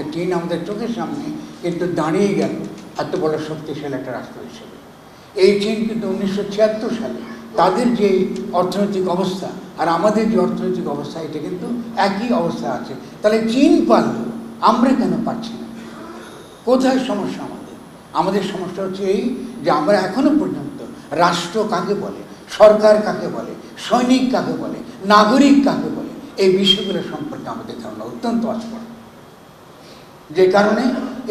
যে চীন আমাদের চোখের সামনে কিন্তু দাঁড়িয়ে গেল এত বড় শক্তিশালী একটা রাষ্ট্র হিসেবে। এই চীন কিন্তু 1976 সালে তাদের যে অর্থনৈতিক অবস্থা আর আমাদের যে অর্থনৈতিক অবস্থা এটা কিন্তু একই অবস্থা আছে। তাহলে চীন পারল, আমরা কেন পারছি না? কোথায় সমস্যা আমাদের? আমাদের সমস্যা হচ্ছে এই যে আমরা এখনো পর্যন্ত রাষ্ট্র কাকে বলে, সরকার কাকে বলে, সৈনিক কাকে বলে, নাগরিক কাকে বলে, এই বিষয়গুলো সম্পর্কে আমাদের ধারণা অত্যন্ত অস্পষ্ট। যে কারণে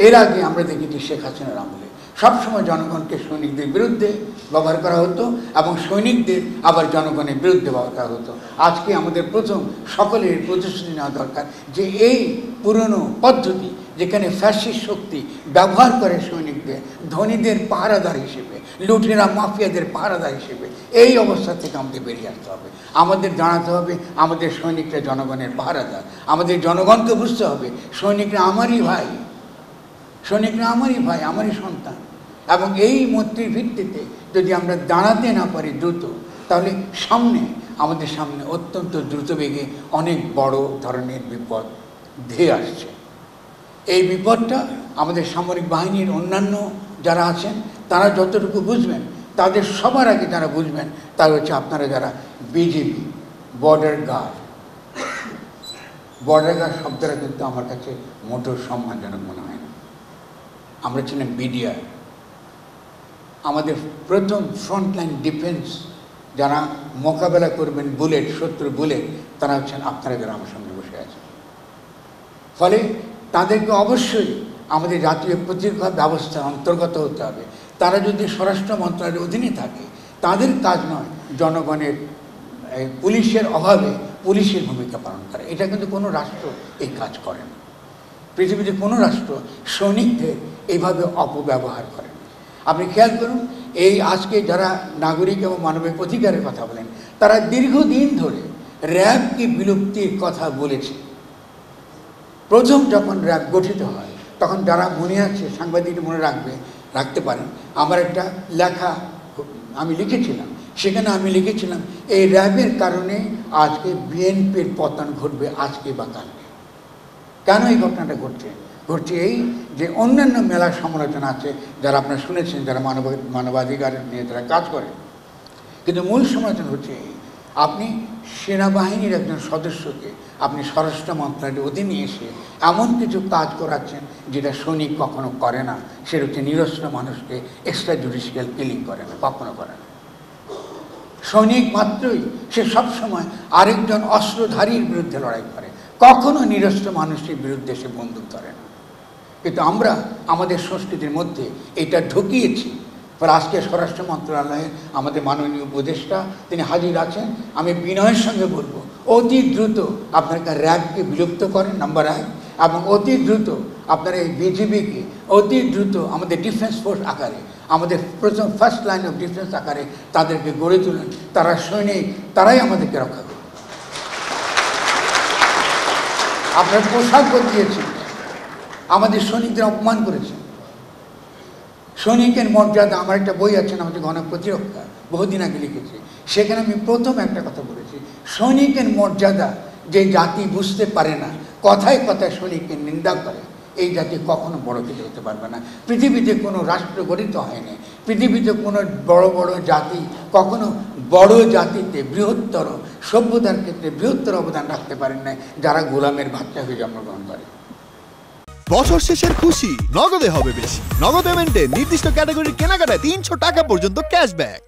এর আগে আমরা দেখেছি শেখ হাসিনার আমলে সবসময় জনগণকে সৈনিকদের বিরুদ্ধে ব্যবহার করা হতো এবং সৈনিকদের আবার জনগণের বিরুদ্ধে ব্যবহার করা হতো। আজকে আমাদের প্রথম সকলের প্রতিশ্রুতি নেওয়া দরকার যে এই পুরনো পদ্ধতি যেখানে ফ্যাসিস্ট শক্তি ব্যবহার করে সৈনিকদের ধনীদের পাহারাদার হিসেবে, লুটেরা মাফিয়াদের পাহারাদার হিসেবে, এই অবস্থা থেকে আমাদের বেরিয়ে আসতে হবে। আমাদের জানাতে হবে আমাদের সৈনিকরা জনগণের পাহারাদার। আমাদের জনগণকে বুঝতে হবে সৈনিকরা আমারই ভাই, সৈনিকরা আমারই ভাই, আমারই সন্তান। এবং এই মৈত্রীর ভিত্তিতে যদি আমরা দাঁড়াতে না পারি দ্রুত, তাহলে আমাদের সামনে অত্যন্ত দ্রুত বেগে অনেক বড় ধরনের বিপদ ধেয়ে আসছে। এই বিপদটা আমাদের সামরিক বাহিনীর অন্যান্য যারা আছেন তারা যতটুকু বুঝবেন, তাদের সবার আগে যারা বুঝবেন তারা হচ্ছে আপনারা যারা BGB, border guard. Border guard শব্দটা কিন্তু আমার কাছে মোটেও সম্মানজনক মনে হয় না। আমরা ছিলাম বিডিআর, আমাদের প্রথম ফ্রন্টলাইন ডিফেন্স যারা মোকাবেলা করবেন বুলেট, শত্রু বুলেট, তারা হচ্ছেন আপনারা যারা আমার সঙ্গে বসে আছেন। ফলে তাদেরকে অবশ্যই আমাদের জাতীয় প্রতিরক্ষা ব্যবস্থার অন্তর্গত হতে হবে। তারা যদি স্বরাষ্ট্র মন্ত্রণালয়ের অধীনে থাকে, তাদের কাজ নয় জনগণের পুলিশের অভাবে পুলিশের ভূমিকা পালন করে। এটা কিন্তু কোনো রাষ্ট্র এই কাজ করে না। পৃথিবীতে কোনো রাষ্ট্র সৈনিকদের এইভাবে অপব্যবহার করে না। আপনি খেয়াল করুন, এই আজকে যারা নাগরিক এবং মানবিক অধিকারের কথা বলেন, তারা দীর্ঘদিন ধরে র্যাবকে বিলুপ্তির কথা বলেছে। প্রথম যখন র্যাব গঠিত হয় তখন যারা মনে আছে, সাংবাদিক মনে রাখতে পারেন, আমার একটা লেখা আমি লিখেছিলাম। সেখানে আমি লিখেছিলাম এই র্যাবের কারণে আজকে বিএনপির পতন ঘটবে আজকে বা কালকে। কেন এই ঘটনাটা ঘটছে এই যে অন্যান্য মেলার সমালোচনা আছে যারা আপনারা শুনেছেন, যারা মানবাধিকার নিয়ে তারা কাজ করে, কিন্তু মূল সমালোচনা হচ্ছে এই, আপনি সেনাবাহিনীর একজন সদস্যকে আপনি স্বরাষ্ট্র মন্ত্রণালয়ের অধীনে এসে এমন কিছু কাজ করাচ্ছেন যেটা সৈনিক কখনো করে না। সেটা হচ্ছে নিরস্ত্র মানুষকে এক্সট্রা জুডিশিয়াল কিলিং করে না, কখনো করে না। সৈনিক মাত্রই সে সবসময় আরেকজন অস্ত্রধারীর বিরুদ্ধে লড়াই করে, কখনো নিরস্ত্র মানুষের বিরুদ্ধে সে বন্দুক ধরে না। কিন্তু আমরা আমাদের সংস্কৃতির মধ্যে এটা ঢুকিয়েছি। ফলে আজকে স্বরাষ্ট্র মন্ত্রণালয়ের আমাদের মাননীয় উপদেষ্টা তিনি হাজির আছেন। আমি বিনয়ের সঙ্গে বলবো, অতি দ্রুত আপনারা র্যাবকে বিলুপ্ত করেন, নাম্বার 1, এবং অতি দ্রুত আপনারা এই বিজিবিকে অতি দ্রুত আমাদের ডিফেন্স ফোর্স আকারে, আমাদের প্রথম ফার্স্ট লাইন অফ ডিফেন্স আকারে তাদেরকে গড়ে তুলেন। তারা সৈনিক, তারাই আমাদেরকে রক্ষা করবে। আপনার পোশাক বদলিয়েছেন, আমাদের সৈনিকদের অপমান করেছেন। সৈনিকের মর্যাদা, আমার একটা বই আছে আমাদের গণপ্রতিরক্ষা, বহুদিন আগে লিখেছি। সেখানে আমি প্রথম একটা কথা বলেছি, সৈনিকের মর্যাদা যে জাতি বুঝতে পারে না, কথায় কথায় সৈনিকের নিন্দা করে, এই জাতি কখনো বড় কিছু হতে পারবে না। পৃথিবীতে কোনো রাষ্ট্র গঠিত হয়নি, পৃথিবীতে কোনো বড় বড় জাতি কখনো বড় জাতিতে বৃহত্তর সভ্যতার ক্ষেত্রে বৃহত্তর অবদান রাখতে পারেন না যারা গোলামের বাচ্চা হয়ে জন্মগ্রহণ করে। বছর শেষের খুশি নগদে হবে বেশি। নগদ পেমেন্টে নির্দিষ্ট ক্যাটাগরির কেনাকাটায় 300 টাকা পর্যন্ত ক্যাশব্যাক।